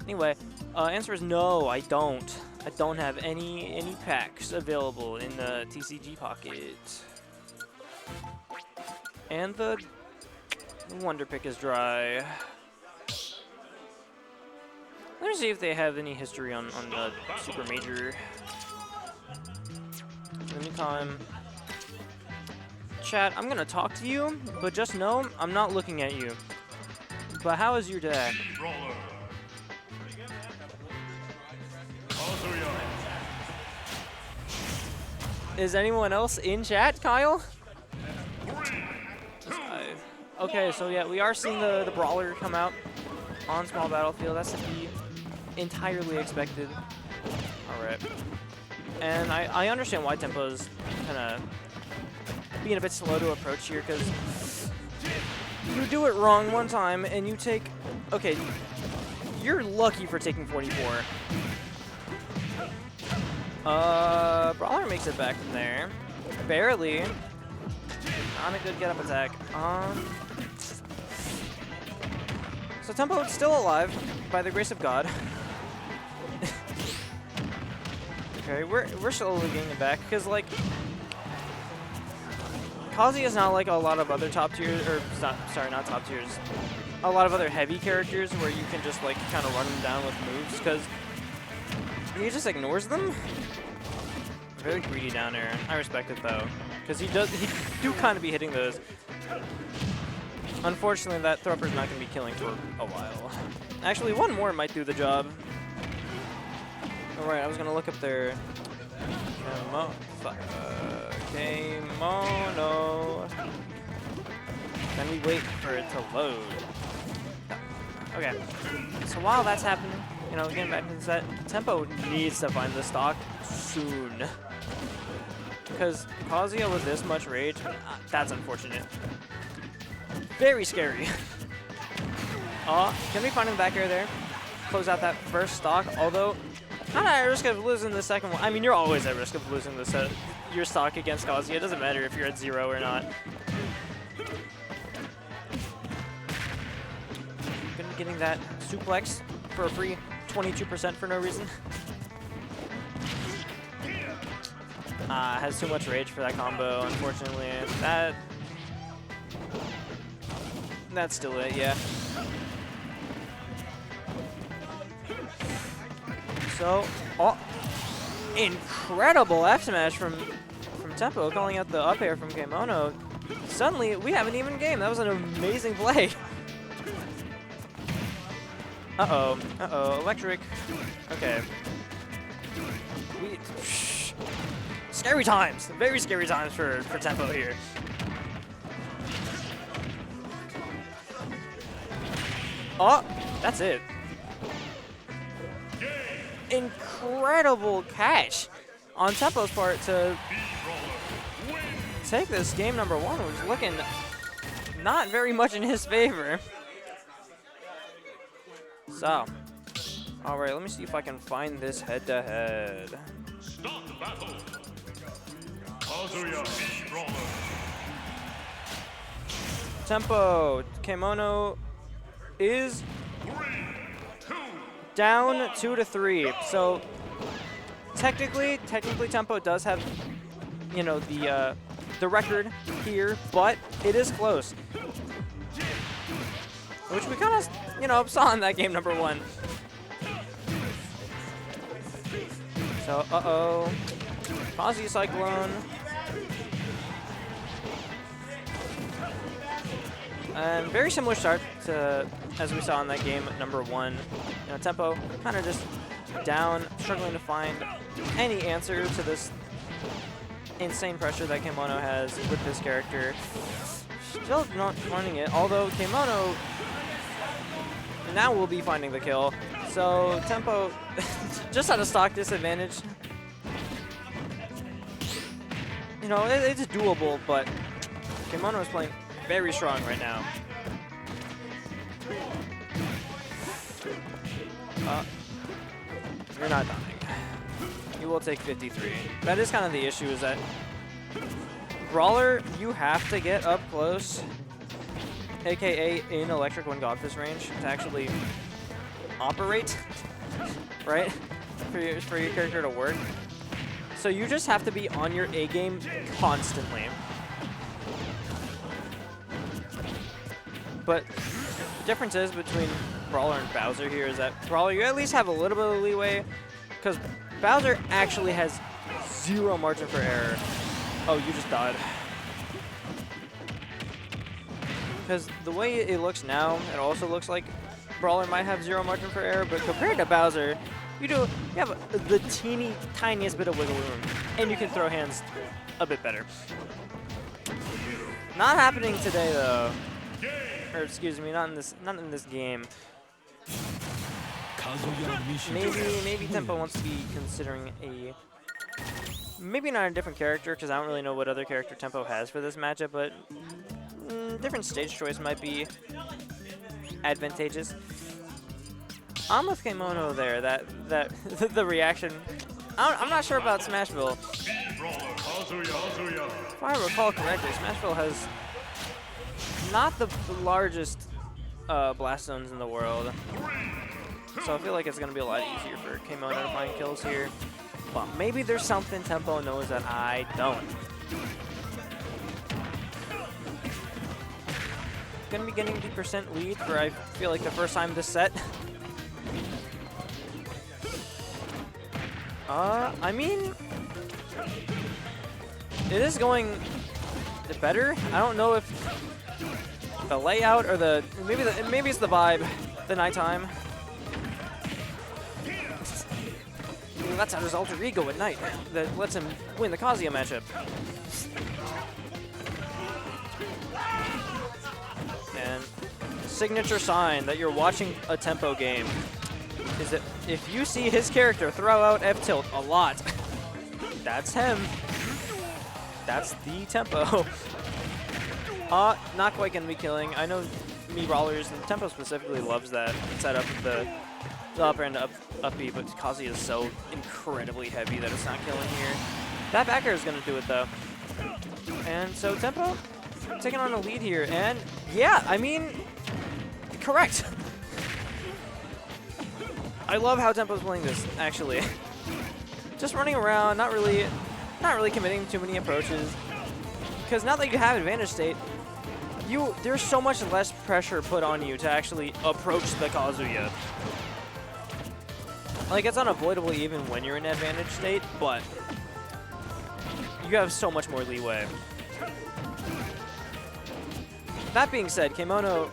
Anyway, answer is no, I don't. I don't have any packs available in the TCG pocket. And the Wonder Pick is dry. Let me see if they have any history on the Super Major. In the meantime, chat, I'm gonna talk to you, but just know I'm not looking at you. But how is your day? Brawler. Kazuya. Is anyone else in chat, Kyle? 3, 2, Okay, so yeah, we are seeing the Brawler come out on small battlefield. That's to be entirely expected. Alright. And I understand why Tempo's kind of being a bit slow to approach here, because you do it wrong one time and you take... Okay, you're lucky for taking 44. Brawler makes it back from there. Barely. Not a good get-up attack. So Tempo is still alive, by the grace of God. Okay, we're slowly getting it back, because, like, Kazuya is not like a lot of other top tiers, or, sorry, not top tiers, a lot of other heavy characters where you can just, like, kind of run them down with moves, because he just ignores them. Very greedy down air. I respect it, though, because he do kind of be hitting those. Unfortunately, that Thropper's not going to be killing for a while. Actually, one more might do the job. Alright, I was going to look up their Kemono. Then we wait for it to load. Okay, so while that's happening, you know, getting back to the set, Tempo needs to find the stock soon. Because Kazuya with this much rage, that's unfortunate. Very scary. Can we find him back air there? Close out that first stock, although not at risk of losing the second one. I mean, you're always at risk of losing your stock against Kazuya. It doesn't matter if you're at 0 or not. Getting that suplex for a free 22% for no reason. Has too much rage for that combo, unfortunately. That's still it, yeah. So, incredible F smash from Tempo, calling out the up air from Kemono. Suddenly, we have an even game. That was an amazing play. Uh-oh, electric. Okay. Scary times, very scary times for Tempo here. Oh, that's it. Incredible catch on Tempo's part to take this game number 1, which is looking not very much in his favor. So, alright, let me see if I can find this head-to-head. Stop the battle. Kazuya v. Brawler. Tempo, Kemono is 3, 2, down 2-3. So technically Tempo does have, you know, the record here, but it is close, which we kind of, you know, saw in that game number 1. So Kazuya Cyclone. And very similar start to as we saw in that game number 1. You know, Tempo kind of just down, struggling to find any answer to this insane pressure that Kemono has with this character. Still not finding it, although Kemono now will be finding the kill. So Tempo just at a stock disadvantage. You know, it's doable, but Kemono is playing very strong right now. You're not dying. You will take 53. That is kind of the issue, is that Brawler, you have to get up close, aka in Electric 1 Godfist range, to actually operate, right? For your character to work. So you just have to be on your A game constantly. But the difference is between Brawler and Bowser here is that Brawler, you at least have a little bit of leeway, because Bowser actually has zero margin for error. Oh, you just died. Because the way it looks now, it also looks like Brawler might have zero margin for error, but compared to Bowser, you have the tiniest bit of wiggle room, and you can throw hands a bit better. Not happening today though. Or excuse me, not in this game. Maybe Tempo wants to be considering maybe not a different character, because I don't really know what other character Tempo has for this matchup, but different stage choice might be advantageous. I'm with Kemono there. That the reaction. I'm not sure about Smashville. If I recall correctly, Smashville has not the largest blast zones in the world, so I feel like it's gonna be a lot easier for Kemono to find kills here. But maybe there's something Tempo knows that I don't. Gonna be getting the percent lead for, I feel like, the first time this set. I mean, it is going better. I don't know if the layout or maybe it's the vibe, the nighttime. That's out his alter ego at night that lets him win the Kazuya matchup. And signature sign that you're watching a Tempo game is that if you see his character throw out F-tilt a lot, that's him. That's the Tempo. Not quite gonna be killing. I know me Brawlers and Tempo specifically loves that setup of the upper end up B, but Kazuya is so incredibly heavy that it's not killing here. That back air is gonna do it though. And so Tempo taking on a lead here, and yeah, I mean, correct. I love how Tempo's playing this, actually. Just running around, not really committing too many approaches. Because now that you have advantage state, there's so much less pressure put on you to actually approach the Kazuya. Like, it's unavoidable even when you're in advantage state, but you have so much more leeway. That being said, Kemono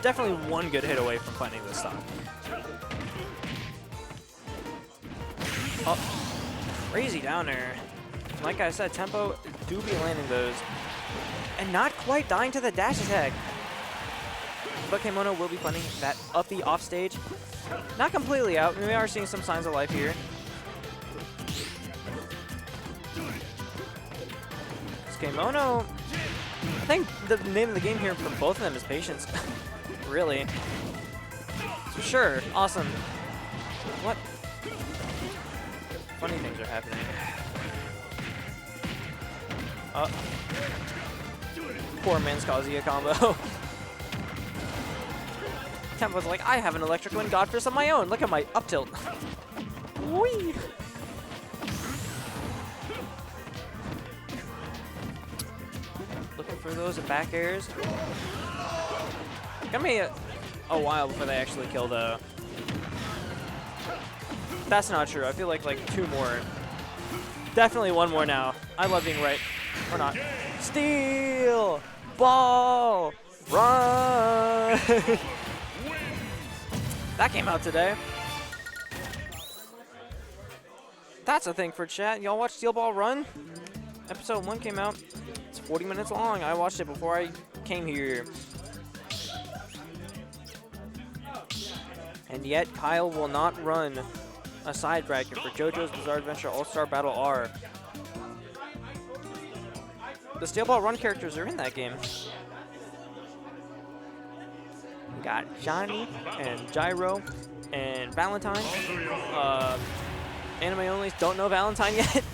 definitely one good hit away from finding this stock. Oh, crazy down there. Like I said, Tempo do be landing those. And not quite dying to the dash attack. But Kemono will be finding that up the off stage. Not completely out. We are seeing some signs of life here. Kemono, I think the name of the game here for both of them is patience. Really. So sure, awesome. What? Funny things are happening. Poor man's Kazuya combo. Tempo's like, I have an electric wind godfist of my own. Look at my up tilt. Whee! Looking for those back airs. Got me a while before they actually kill the. That's not true. I feel like two more. Definitely one more now. I love being right. Or not. Steal! Ball! Run! That came out today. That's a thing for chat. Y'all watch Steel Ball Run? Episode 1 came out. It's 40 minutes long. I watched it before I came here. And yet, Kyle will not run a side bracket for JoJo's Bizarre Adventure All-Star Battle R. The Steel Ball Run characters are in that game. We got Johnny and Gyro and Valentine. Anime onlys don't know Valentine yet.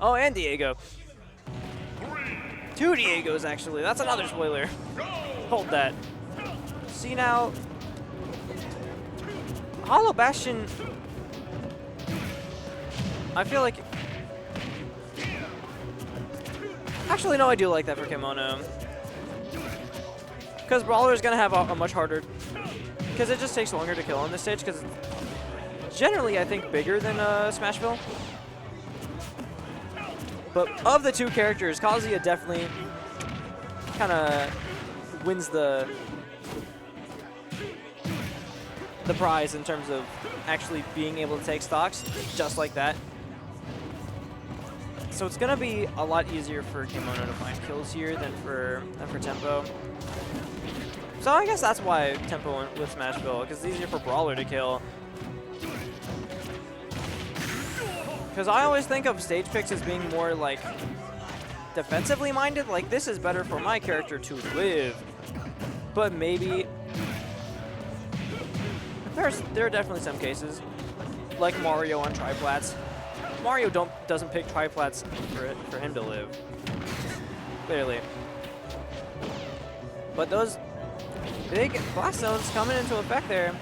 Oh, and Diego. 2 Diegos, actually. That's another spoiler. Hold that. See now, Hollow Bastion, I feel like... Actually, no, I do like that for Kemono. Because Brawler is going to have a much harder... Because it just takes longer to kill on this stage, because it's generally, I think, bigger than Smashville. But of the two characters, Kazuya definitely kind of wins the prize in terms of actually being able to take stocks just like that. So it's gonna be a lot easier for Kemono to find kills here than for Tempo. So I guess that's why Tempo went with Smashville, because it's easier for Brawler to kill. Because I always think of stage picks as being more like defensively minded, like this is better for my character to live. But maybe there are definitely some cases, like Mario on triplats. Mario doesn't pick triplats for him to live, clearly. But those big blast zones coming into effect there.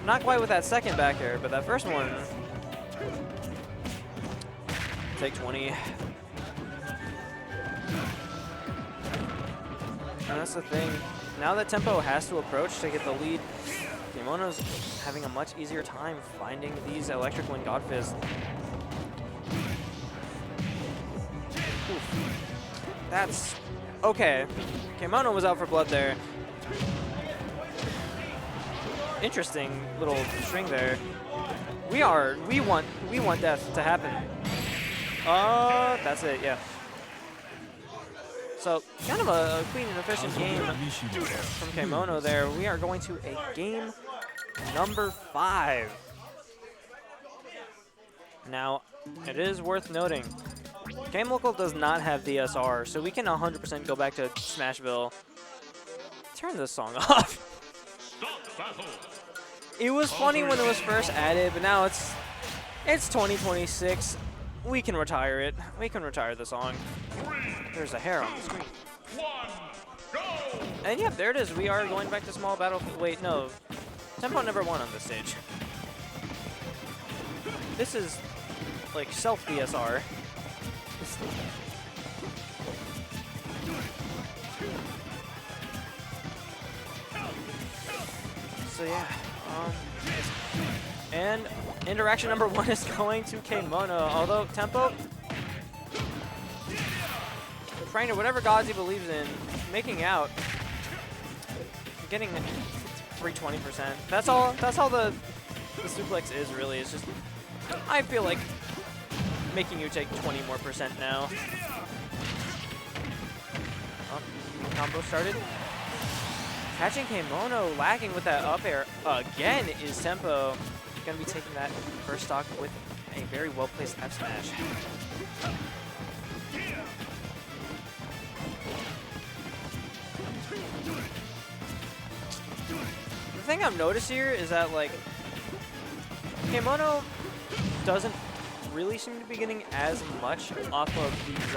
Not quite with that second back air, but that first one. Take 20. And that's the thing. Now that Tempo has to approach to get the lead, Kemono's having a much easier time finding these Electric Wind God Fizz. Oof. That's okay. Kemono was out for blood there. Interesting little string there. We want death to happen. That's it, yeah. So, kind of a clean and efficient game from Kemono there. We are going to a game number 5. Now, it is worth noting, KMLocal does not have DSR, so we can 100% go back to Smashville. Turn this song off. It was funny when it was first added, but now it's 2026. We can retire it. We can retire the song. There's a hair on the screen. And yep, there it is. We are going back to small battle. Wait, no. Tempo never won on this stage. This is like self-DSR. So yeah. And interaction number 1 is going to Kemono, although Tempo, praying to whatever gods he believes in, making out, getting 320%. That's all the suplex is really. It's just, I feel like making you take 20 more % now. Oh, combo started. Catching Kemono, lagging with that up air again is Tempo. Going to be taking that first stock with a very well-placed F smash. The thing I've noticed here is that, like, Kemono doesn't really seem to be getting as much off of these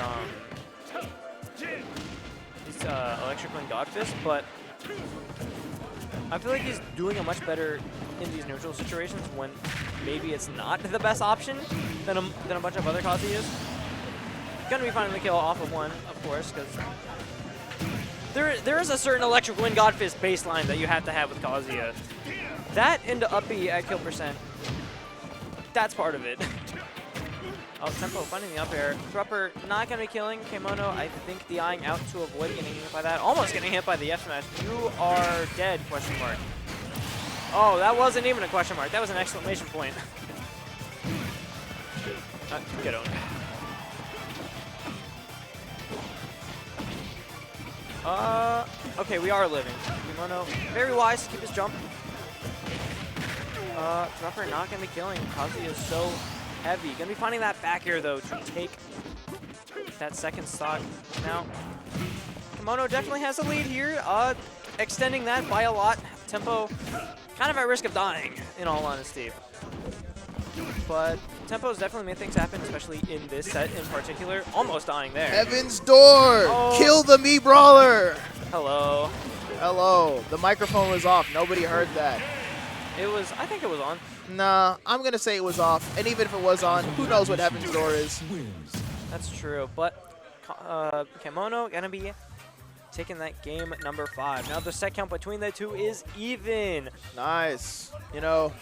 Electric Wind God Fist, but I feel like he's doing a much better in these neutral situations when maybe it's not the best option than a bunch of other Kazuyas. Gonna be finding the kill off of one, of course, because there is a certain Electric Wind God Fist baseline that you have to have with Kazuya. That into up B at kill %, that's part of it. Oh, Tempo finding the up air. Thrupper not going to be killing Kemono. I think DIing out to avoid getting hit by that. Almost getting hit by the F smash. You are dead, question mark. Oh, that wasn't even a question mark. That was an exclamation point. Get owned. Okay, we are living. Kemono, very wise to keep his jump. Thrupper not going to be killing. Kazuya is so heavy. Gonna be finding that back air though to take that second stock. Now, Kemono definitely has a lead here, extending that by a lot. Tempo kind of at risk of dying, in all honesty. But Tempo's definitely made things happen, especially in this set in particular. Almost dying there. Heaven's Door! Oh. Kill the me brawler! Hello. Hello. The microphone was off. Nobody heard that. It was, I think it was on. Nah, I'm going to say it was off. And even if it was on, who knows what Heaven's Door is. That's true. But Kemono going to be taking that game number 5. Now the set count between the two is even. Nice. You know,